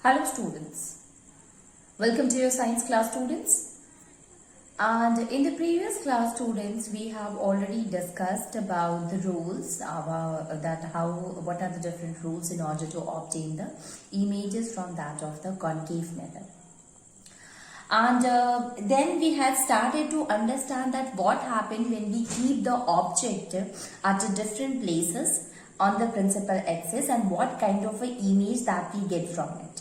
Hello students, welcome to your science class students. And in the previous class students, we have already discussed about the rules, what are the different rules in order to obtain the images from that of the concave mirror. And then we had started to understand that what happened when we keep the object at different places on the principal axis and what kind of an image that we get from it.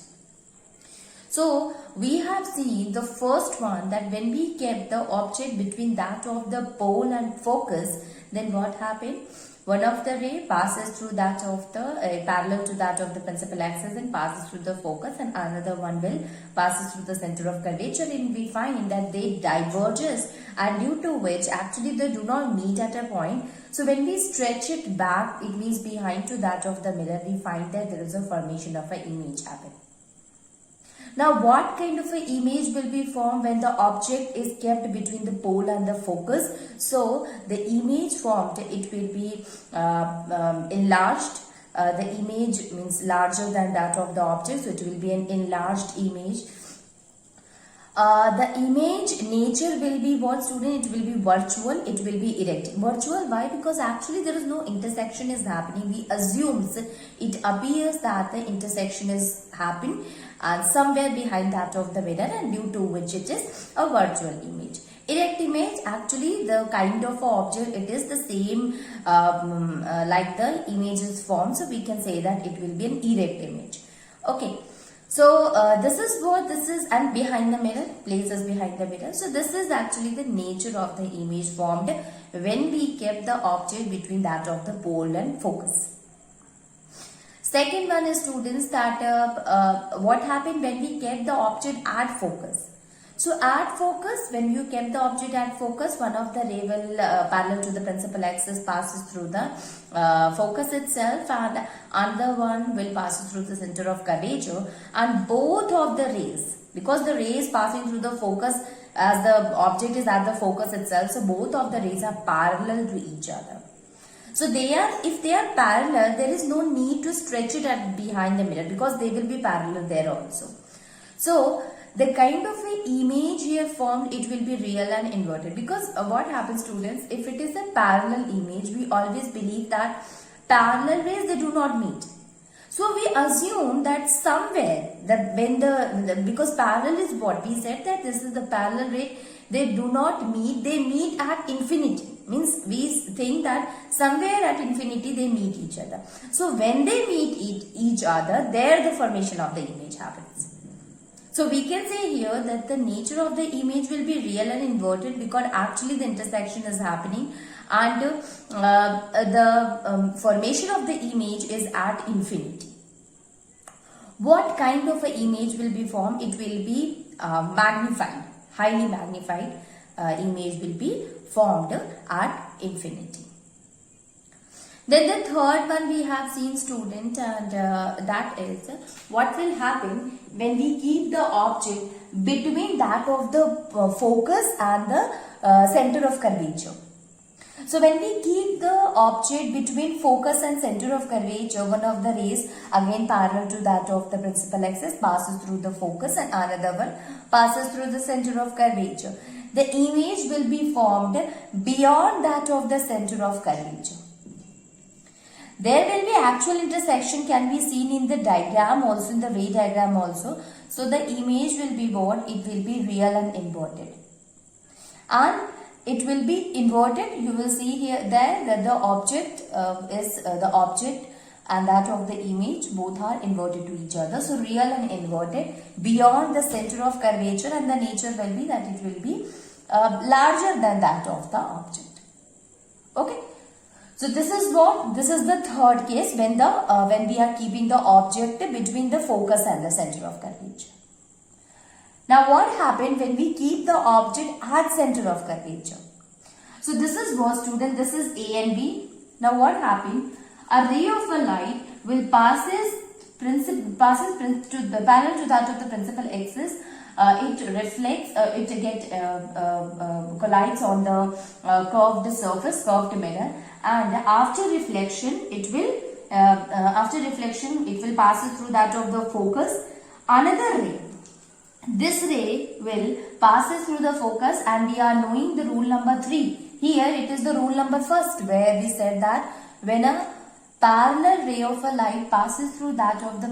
So we have seen the first one, that when we kept the object between that of the pole and focus, then what happened? One of the ray passes through that of the parallel to that of the principal axis and passes through the focus, and another one will passes through the center of curvature, and we find that they diverges, and due to which actually they do not meet at a point. So when we stretch it back, it means behind to that of the mirror, we find that there is a formation of an image happen. Now, what kind of an image will be formed when the object is kept between the pole and the focus? So, the image formed, it will be enlarged. The image means larger than that of the object, so it will be an enlarged image. The image nature will be what, student? It will be virtual, it will be erect. Virtual, why? Because actually there is no intersection is happening. We assumes it appears that the intersection is happening and somewhere behind that of the mirror, and due to which it is a virtual image. Erect image, actually the kind of object, it is the same like the image is formed, so we can say that it will be an erect image. Okay. So this is what this is, and behind the mirror, places behind the mirror. So this is actually the nature of the image formed when we kept the object between that of the pole and focus. Second one is, students, that what happened when we kept the object at focus. So at focus, when you kept the object at focus, one of the ray will parallel to the principal axis passes through the focus itself, and another one will pass through the center of curvature, and both of the rays, because the ray is passing through the focus as the object is at the focus itself, so both of the rays are parallel to each other. So if they are parallel, there is no need to stretch it at behind the mirror, because they will be parallel there also. So the kind of an image here formed, it will be real and inverted, because what happens, students, if it is a parallel image, we always believe that parallel rays, they do not meet. So we assume that somewhere, that when because parallel is what we said, that this is the parallel ray, they do not meet, they meet at infinity. Means we think that somewhere at infinity they meet each other. So when they meet each other, there the formation of the image happens. So we can say here that the nature of the image will be real and inverted, because actually the intersection is happening, and the formation of the image is at infinity. What kind of an image will be formed? It will be magnified, highly magnified image will be formed at infinity. Then the third one we have seen, student, and that is what will happen when we keep the object between that of the focus and the center of curvature. So when we keep the object between focus and center of curvature, one of the rays, again parallel to that of the principal axis, passes through the focus, and another one passes through the center of curvature. The image will be formed beyond that of the center of curvature. There will be actual intersection can be seen in the diagram also, in the ray diagram also. So the image will be what? It will be real and inverted. And it will be inverted. You will see here there that the object the object and that of the image, both are inverted to each other. So real and inverted beyond the center of curvature, and the nature will be that it will be larger than that of the object. Okay. So this is the third case when we are keeping the object between the focus and the center of curvature. Now what happened when we keep the object at center of curvature? So this is what, student, this is A and B. Now what happened? A ray of a light will passes to the parallel to that of the principal axis. It reflects, collides on the curved surface, curved mirror, and after reflection it will pass through that of the focus, Another ray. This ray will passes through the focus, and we are knowing the rule number 3. Here it is the rule number 1st, where we said that when a parallel ray of a light passes through that of the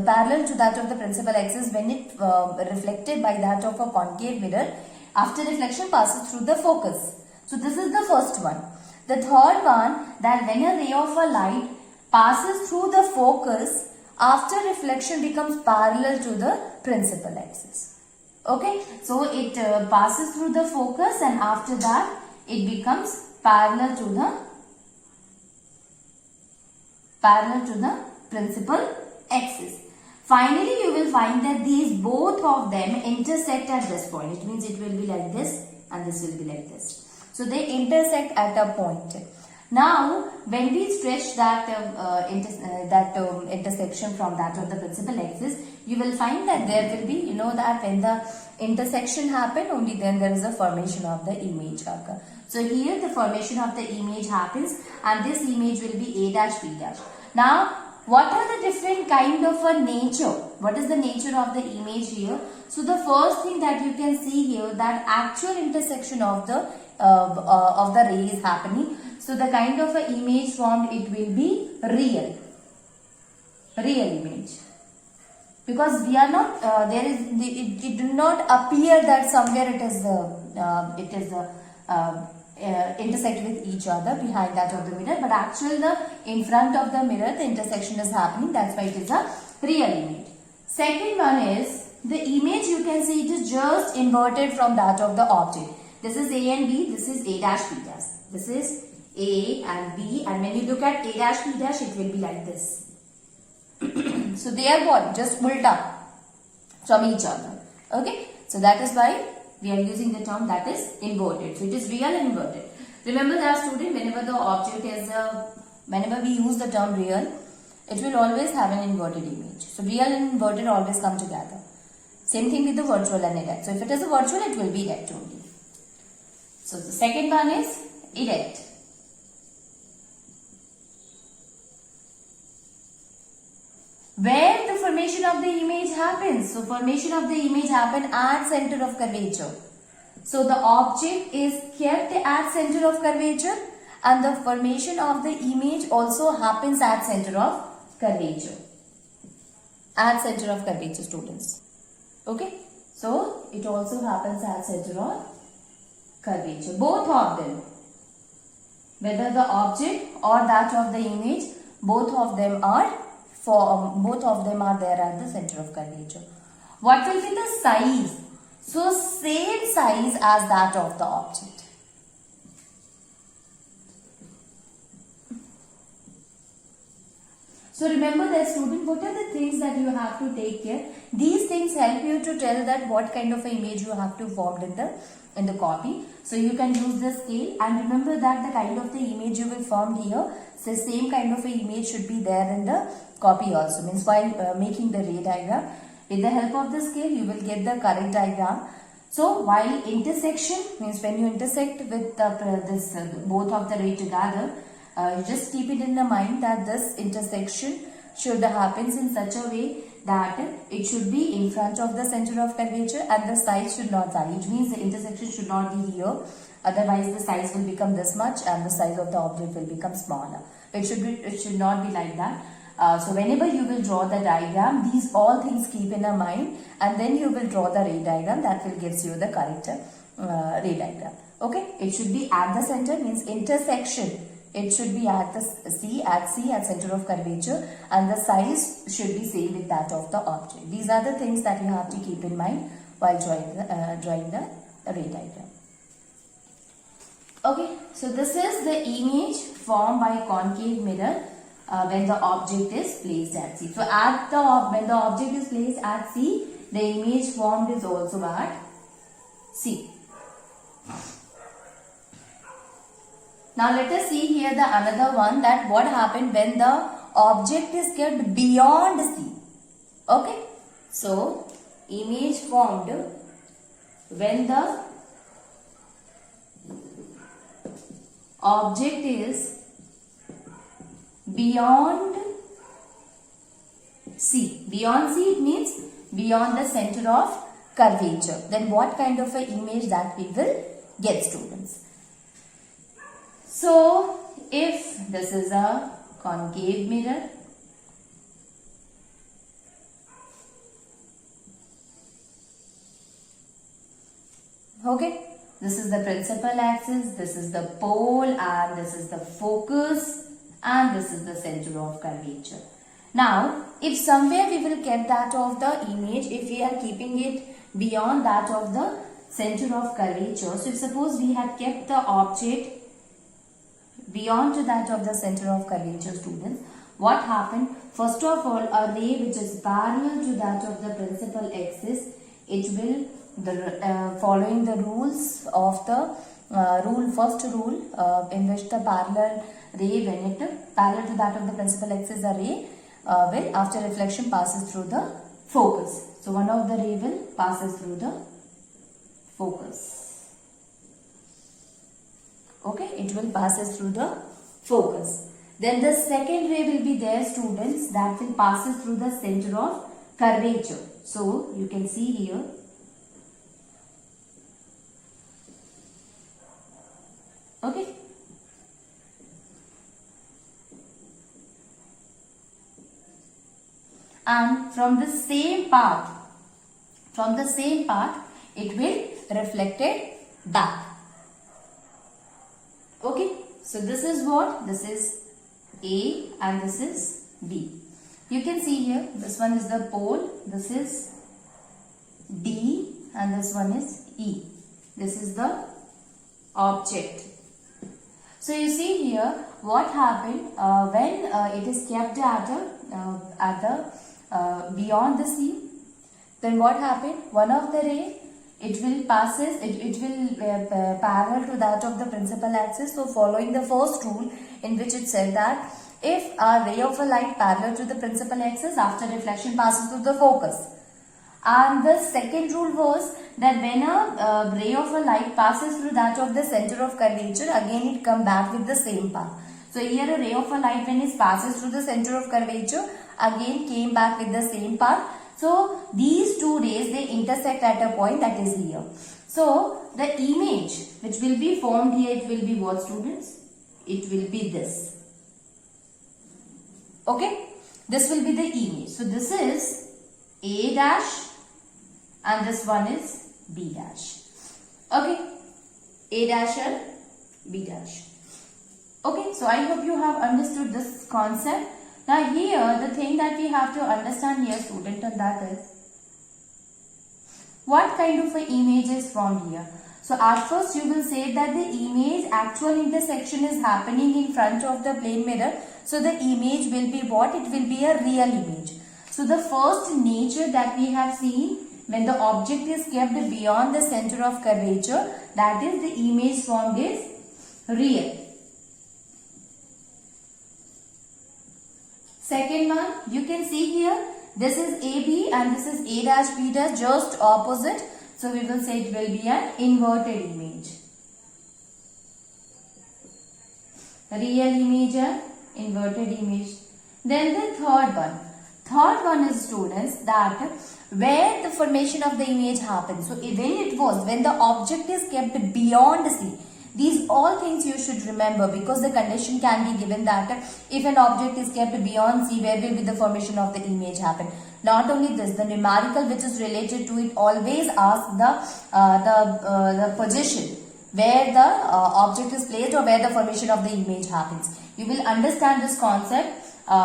parallel to that of the principal axis, when it reflected by that of a concave mirror, after reflection passes through the focus. So this is the first one. The third one, that when a ray of a light passes through the focus, after reflection becomes parallel to the principal axis. Okay, so it passes through the focus, and after that it becomes parallel to the principal axis. Finally, you will find that these both of them intersect at this point. It means it will be like this and this will be like this. So they intersect at a point. Now, when we stretch that intersection from that of the principal axis, you will find that there will be, you know, that when the intersection happen, only then there is a formation of the image occur. So here the formation of the image happens, and this image will be A dash B dash. Now, what are the different kind of a nature? What is the nature of the image here? So the first thing that you can see here, that actual intersection of the ray is happening. So the kind of a image formed, it will be real image, because we are not it do not appear that somewhere it is intersect with each other behind that of the mirror, but actually in front of the mirror the intersection is happening. That's why it is a real image. Second one is the image, you can see it is just inverted from that of the object. This is A and B, this is A dash B dash. This is A and B, and when you look at A dash B dash, it will be like this. So they are what? Just ulta from each other. Okay, so that is why we are using the term that is inverted. So it is real and inverted. Remember that, student, whenever the object is whenever we use the term real, it will always have an inverted image. So real and inverted always come together. Same thing with the virtual and erect. So if it is a virtual, it will be erect only. So the second one is erect. Where the formation of the image happens? So formation of the image happens at center of curvature. So the object is kept at center of curvature, and the formation of the image also happens at center of curvature. At center of curvature, students. Okay. So it also happens at center of curvature. Both of them, whether the object or that of the image, both of them are there at the center of curvature. What will be the size? So same size as that of the object. So remember that, student, what are the things that you have to take care? These things help you to tell that what kind of an image you have to form in the copy. So you can use the scale, and remember that the kind of the image you will form here, so same kind of an image should be there in the copy also. Means while making the ray diagram, with the help of the scale, you will get the correct diagram. So while intersection, means when you intersect with both of the ray together, you just keep it in the mind that this intersection should happens in such a way that it should be in front of the center of curvature, and the size should not vary. It means the intersection should not be here. Otherwise, the size will become this much and the size of the object will become smaller. It should not be like that. So whenever you will draw the diagram, these all things keep in a mind, and then you will draw the ray diagram. That will gives you the correct ray diagram. Okay, it should be at the center, means intersection. It should be at the at center of curvature, and the size should be same with that of the object. These are the things that you have to keep in mind while drawing the ray diagram. Okay, so this is the image formed by concave mirror when the object is placed at C. So when the object is placed at C, the image formed is also at C. Now let us see here the another one, that what happened when the object is kept beyond C. Okay, so image formed when the object is beyond C. Beyond C, it means beyond the center of curvature. Then what kind of an image that we will get, students? So if this is a concave mirror, okay, this is the principal axis, this is the pole, and this is the focus, and this is the center of curvature. Now, if somewhere we will keep that of the image, if we are keeping it beyond that of the center of curvature, so if suppose we had kept the object beyond to that of the center of curvature, students, what happened? First of all, a ray which is parallel to that of the principal axis, it will following the rules of the first rule in which the parallel ray, when it parallel to that of the principal axis, the ray will after reflection passes through the focus. So one of the ray will passes through the focus. Okay, it will passes through the focus. Then the second ray will be there, students, that will passes through the center of curvature. So you can see here. Okay. And from the same path, it will reflected back. Okay. So this is what? This is A and this is B. You can see here, this one is the pole, this is D and this one is E. This is the object. So you see here what happened when it is kept at the beyond the C. Then what happened? One of the ray, it will parallel to that of the principal axis. So following the first rule in which it said that if a ray of a light parallel to the principal axis, after reflection passes through the focus. And the second rule was that when a ray of a light passes through that of the center of curvature, again it come back with the same path. So here a ray of a light, when it passes through the center of curvature, again came back with the same path. So these two rays, they intersect at a point, that is here. So the image which will be formed here, it will be what, students? It will be this. Okay, this will be the image. So this is A dash and this one is B dash. Okay, A dash and B dash. Okay, so I hope you have understood this concept. Now here the thing that we have to understand here, student, and that is what kind of an image is formed here. So at first you will say that the image, actual intersection is happening in front of the plane mirror. So the image will be what? It will be a real image. So the first nature that we have seen, when the object is kept beyond the center of curvature, that is the image formed is real. Second one, you can see here, this is AB and this is A dash B dash, just opposite. So we will say it will be an inverted image. Real image and inverted image. Then the third one. Third one is, students, that where the formation of the image happens. So when the object is kept beyond C. These all things you should remember, because the condition can be given that if an object is kept beyond C, where will be the formation of the image happen. Not only this, the numerical which is related to it always asks the position where the object is placed or where the formation of the image happens. You will understand this concept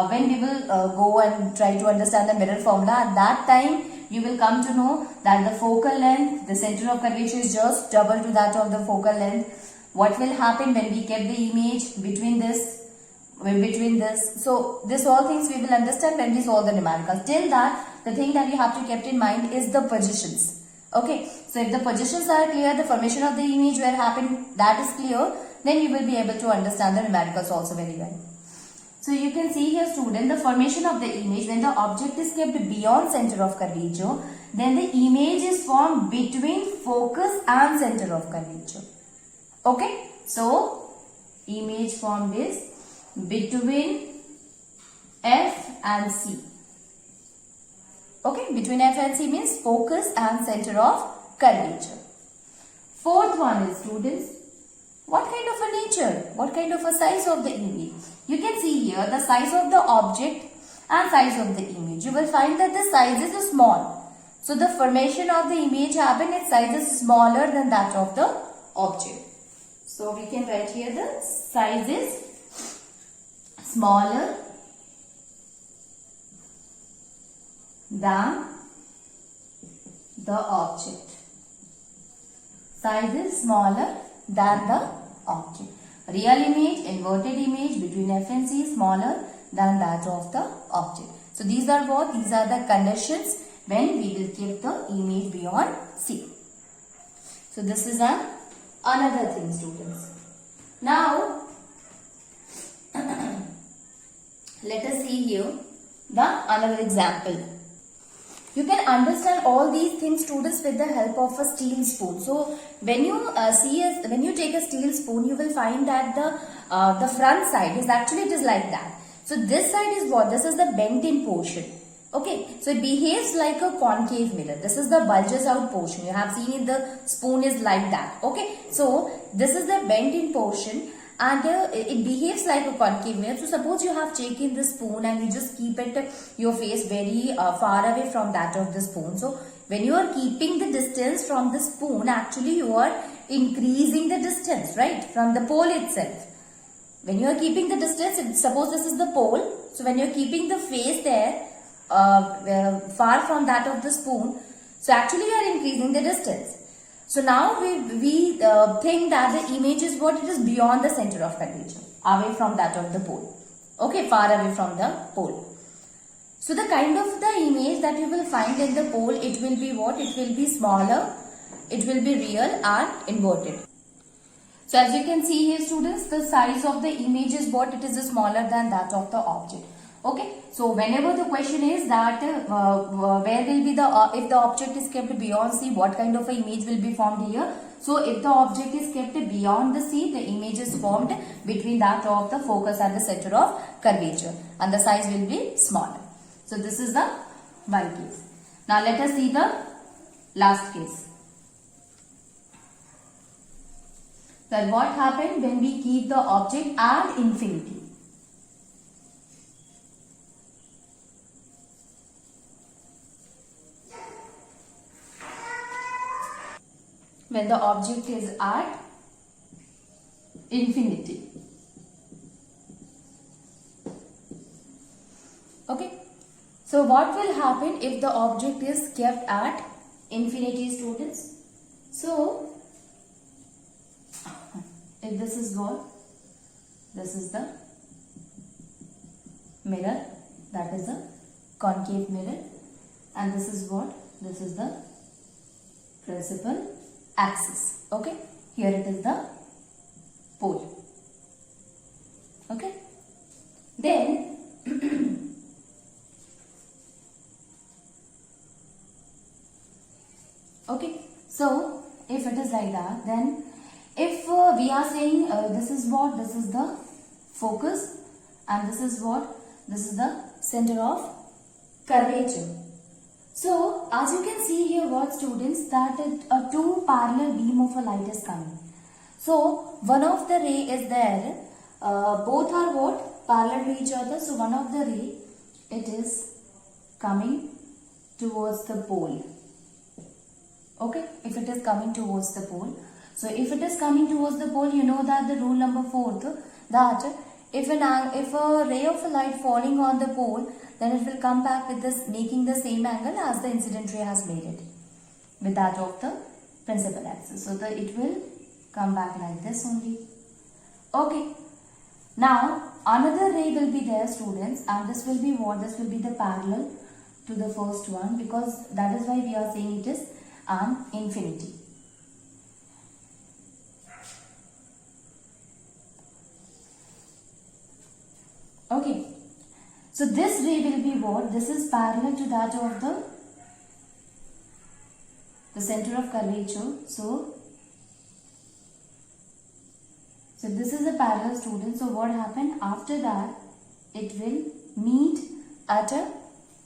when we will go and try to understand the mirror formula. At that time, you will come to know that the focal length, the center of curvature is just double to that of the focal length. What will happen when we keep the image between this? So this all things we will understand when we solve the numericals. Till that, the thing that we have to keep in mind is the positions. Okay, so if the positions are clear, the formation of the image where happen, that is clear, then you will be able to understand the numericals also very well. So you can see here, student, the formation of the image when the object is kept beyond center of curvature, then the image is formed between focus and center of curvature. Okay, so image formed is between F and C. Okay, between F and C means focus and center of curvature. Fourth one is, students, what kind of a nature? What kind of a size of the image? You can see here the size of the object and size of the image. You will find that the size is small. So the formation of the image happen, its size is smaller than that of the object. So we can write here the size is smaller than the object. Size is smaller than the object. Real image, inverted image between F and C is smaller than that of the object. So these are what? These are the conditions when we will keep the image beyond C. So this is another thing, students. Now let us see here another example. You can understand all these things, students, with the help of a steel spoon. So when you when you take a steel spoon, you will find that the front side is actually, it is like that. So this side is what? This is the bent in portion. Okay, so it behaves like a concave mirror. This is the bulges out portion. You have seen in the spoon is like that. Okay, so this is the bent in portion, and it behaves like a concave mirror. So suppose you have taken the spoon and you just keep it your face very far away from that of the spoon. So when you are keeping the distance from the spoon, actually you are increasing the distance, right, from the pole itself. When you are keeping the distance, suppose this is the pole. So when you are keeping the face there far from that of the spoon, so actually you are increasing the distance. So now we think that the image is what? It is beyond the center of curvature, away from that of the pole. Okay, far away from the pole. So the kind of the image that you will find in the pole, it will be what? It will be smaller, it will be real and inverted. So as you can see here, students, the size of the image is what? It is smaller than that of the object. Okay, so whenever the question is that where will be the if the object is kept beyond C, what kind of a image will be formed here? So if the object is kept beyond the C, the image is formed between that of the focus and the center of curvature, and the size will be smaller. So this is the one case. Now let us see the last case. Then what happened when we keep the object at infinity? When the object is at infinity. Okay. So what will happen if the object is kept at infinity, students? So if this is what? This is the mirror, that is the concave mirror, and this is what? This is the principal axis. Okay, here it is the pole. Okay, then okay, so if it is like that, then if we are saying this is what? This is the focus, and this is what? This is the center of curvature. So as you can see here, what, students, that a two parallel beam of a light is coming. So one of the ray is there, both are what? Parallel to each other. So one of the ray, it is coming towards the pole. Okay, if it is coming towards the pole. So if it is coming towards the pole, you know that the rule number 4, that if a ray of light falling on the pole, then it will come back with this, making the same angle as the incident ray has made it with that of the principal axis. So it will come back like this only. Okay. Now another ray will be there, students, and this will be what? This will be the parallel to the first one, because that is why we are saying it is an infinity. Okay, so this ray will be what? This is parallel to that of the center of curvature. So this is a parallel, student. So what happened after that? It will meet at a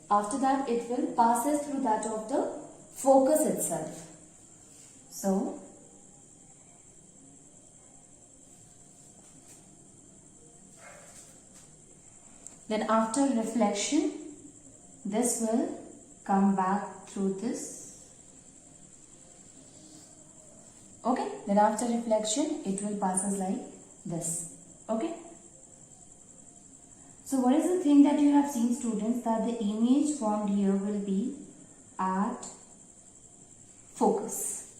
After that, it will passes through that of the focus itself. So, then after reflection, this will come back through this. Okay, then after reflection, it will passes like this. Okay. So what is the thing that you have seen, students, that the image formed here will be at focus.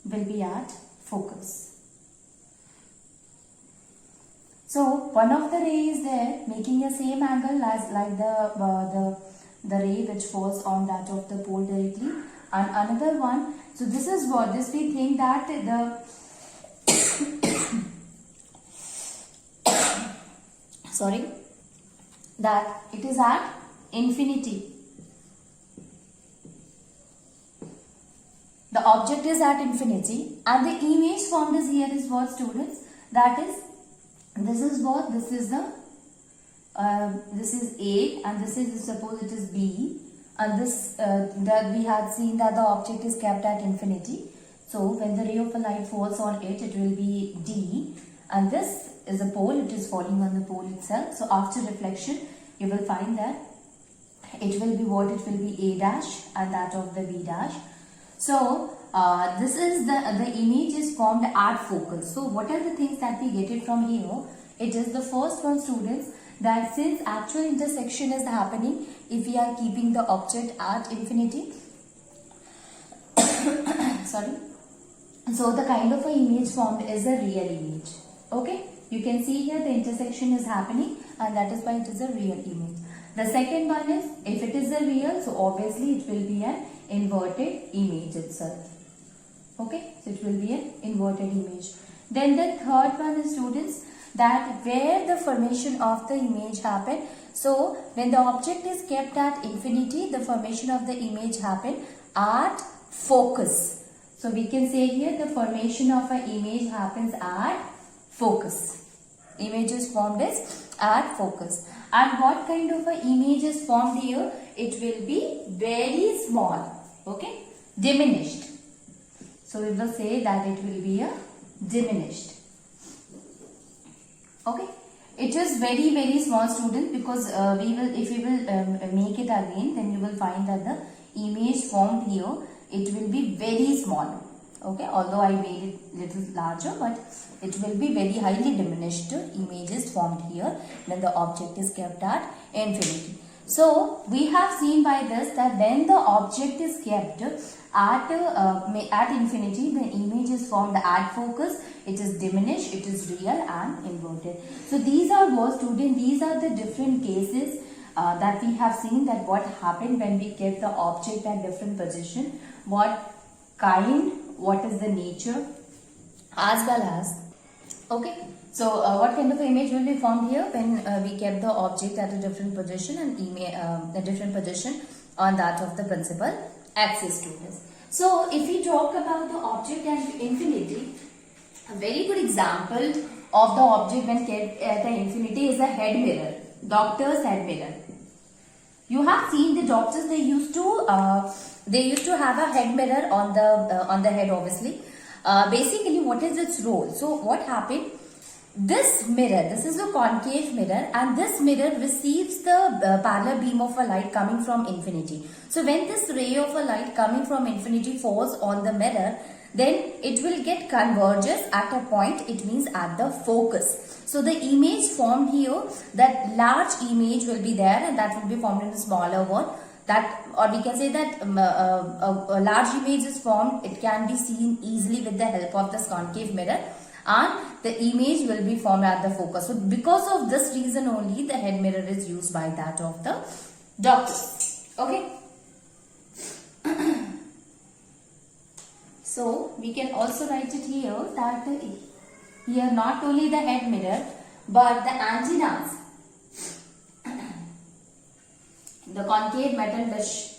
Will be at focus. So one of the ray is there making a same angle as like the ray which falls on that of the pole directly, and another one. So this is what this we think that the sorry, that it is at infinity. The object is at infinity, and the image formed is here is what, students? That is, this is what? This is the this is A, and this is, suppose it is B, and this that we had seen that the object is kept at infinity. So when the ray of a light falls on it, it will be D, and this is a pole, it is falling on the pole itself. So after reflection, you will find that it will be what? It will be A dash and that of the B dash. So this is the image is formed at focus. So what are the things that we get it from here? It is the first one, students, that since actual intersection is happening, if we are keeping the object at infinity, sorry, so the kind of a image formed is a real image. Okay, you can see here the intersection is happening, and that is why it is a real image. The second one is, if it is a real, so obviously it will be an inverted image itself. Okay, so it will be an inverted image. Then the third one is, students, that where the formation of the image happen. So when the object is kept at infinity, the formation of the image happen at focus. So we can say here the formation of an image happens at focus. Image is formed as at focus. And what kind of an image is formed here? It will be very small. Okay, diminished. So we will say that it will be a diminished. Okay, it is very small, student, because if we will make it again, then you will find that the image formed here, it will be very small. Okay, although I made it little larger, but it will be very highly diminished image is formed here when the object is kept at infinity. So we have seen by this that when the object is kept at infinity, the image is formed at focus, it is diminished, it is real and inverted. So these are what, student, these are the different cases that we have seen, that what happened when we kept the object at different position, what kind, what is the nature, as well as, okay. So what kind of image will be formed here when we kept the object at a different position and a different position on that of the principal axis, students. So if we talk about the object at infinity, a very good example of the object when kept at the infinity is a head mirror, doctor's head mirror. You have seen the doctors, they used to have a head mirror on the head, obviously. Basically, what is its role? So what happened? This mirror, this is a concave mirror, and this mirror receives the parallel beam of a light coming from infinity. So when this ray of a light coming from infinity falls on the mirror, then it will get converges at a point, it means at the focus. So the image formed here, that large image will be there, and that will be formed in the smaller one. That, or we can say that a large image is formed, it can be seen easily with the help of this concave mirror, and the image will be formed at the focus. So because of this reason only, the head mirror is used by that of the doctor. Okay. So we can also write it here that here not only the head mirror but the antennas, the concave metal dish,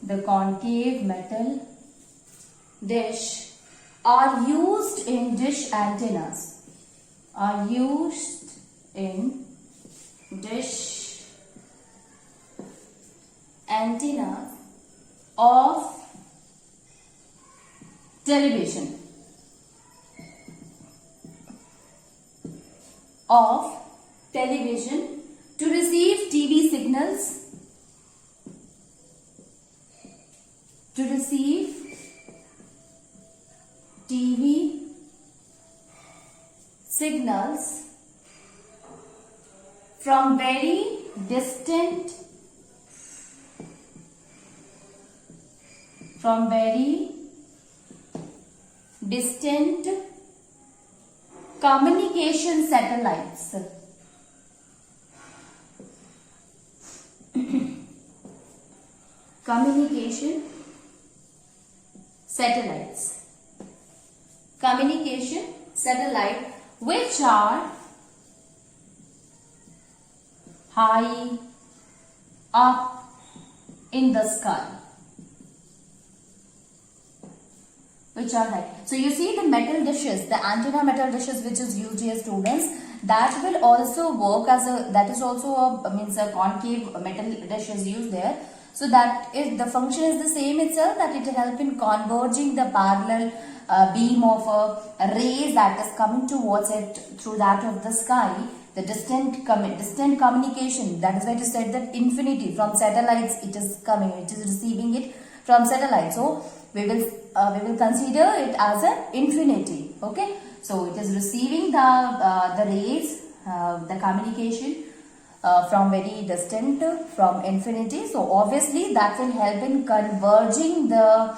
the concave metal dish are used in dish antennas. Are used in dish antennas of television. Of television to receive TV signals. To receive TV signals from very distant communication satellites. Communication satellite which are high up in the sky. Which are high. So you see the metal dishes, the antenna metal dishes which is used here, students, that will also work as a, that is also a concave metal dish is used there. So that is, the function is the same itself, that it will help in converging the parallel beam of a rays that is coming towards it through that of the sky. The distant communication, that is why it is said that infinity from satellites it is coming, it is receiving it from satellites. So we will consider it as an infinity. Okay, so it is receiving the rays, the communication from very distant, from infinity. So obviously that will help in converging the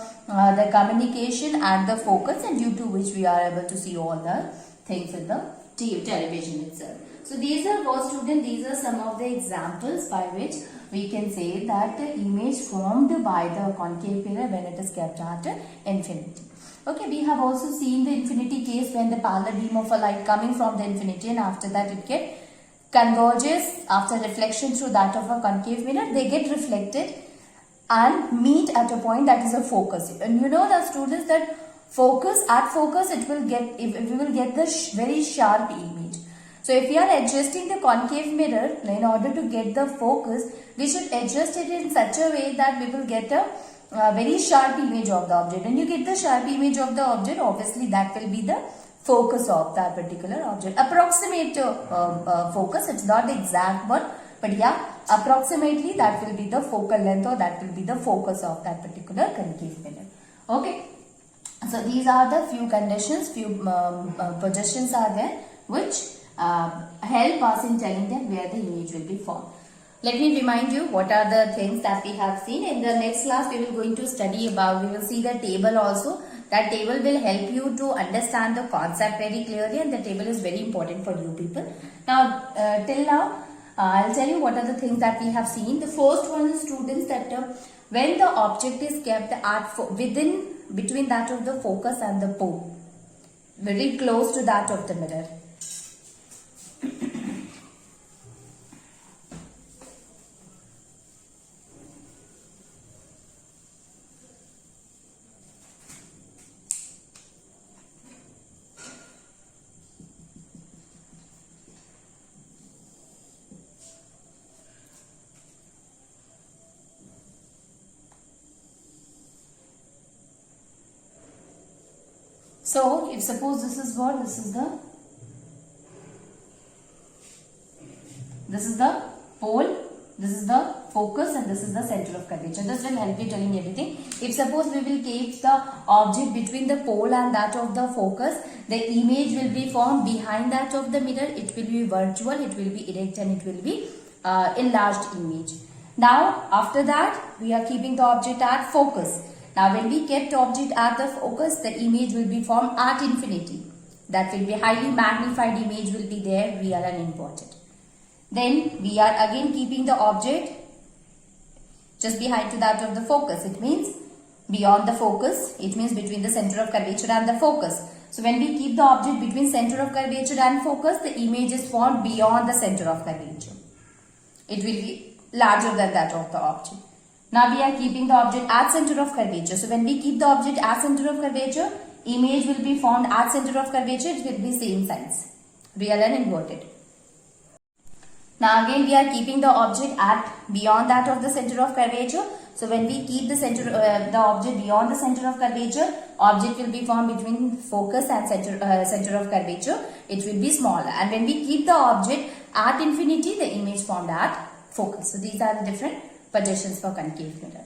communication at the focus, and due to which we are able to see all the things in the television itself. So these are what, students, these are some of the examples by which we can say that the image formed by the concave mirror when it is kept at infinity. Okay, we have also seen the infinity case when the parallel beam of a light coming from the infinity, and after that it converges after reflection through that of a concave mirror. They get reflected and meet at a point that is a focus. And you know the students that at focus it will get, we will get the very sharp image. So if we are adjusting the concave mirror in order to get the focus, we should adjust it in such a way that we will get a very sharp image of the object. When you get the sharp image of the object, obviously that will be the focus of that particular object. Approximate focus, it's not the exact one, but yeah, approximately that will be the focal length, or that will be the focus of that particular concave mirror. Okay, so these are the few conditions, few projections are there which help us in telling them where the image will be formed. Let me remind you what are the things that we have seen. In the next class we will going to study about, we will see the table also. That table will help you to understand the concept very clearly, and the table is very important for you people. Now till now I'll tell you what are the things that we have seen. The first one is, students, that when the object is kept at between that of the focus and the pole, very close to that of the mirror. So if suppose this is what, this is the pole, this is the focus, and this is the center of curvature. This will help you telling everything. If suppose we will keep the object between the pole and that of the focus, the image will be formed behind that of the mirror. It will be virtual, it will be erect, and it will be enlarged image. Now after that we are keeping the object at focus. Now when we kept object at the focus, the image will be formed at infinity. That will be highly magnified image will be there, real and important. Then we are again keeping the object just behind to that of the focus. It means beyond the focus, it means between the center of curvature and the focus. So when we keep the object between center of curvature and focus, the image is formed beyond the center of curvature. It will be larger than that of the object. Now we are keeping the object at center of curvature. So when we keep the object at center of curvature, image will be formed at center of curvature. It will be same size, real and inverted. Now again we are keeping the object at beyond that of the center of curvature. So when we keep the object beyond the center of curvature, object will be formed between focus and center of curvature. It will be smaller. And when we keep the object at infinity, the image formed at focus. So these are the different positions for concave mirror.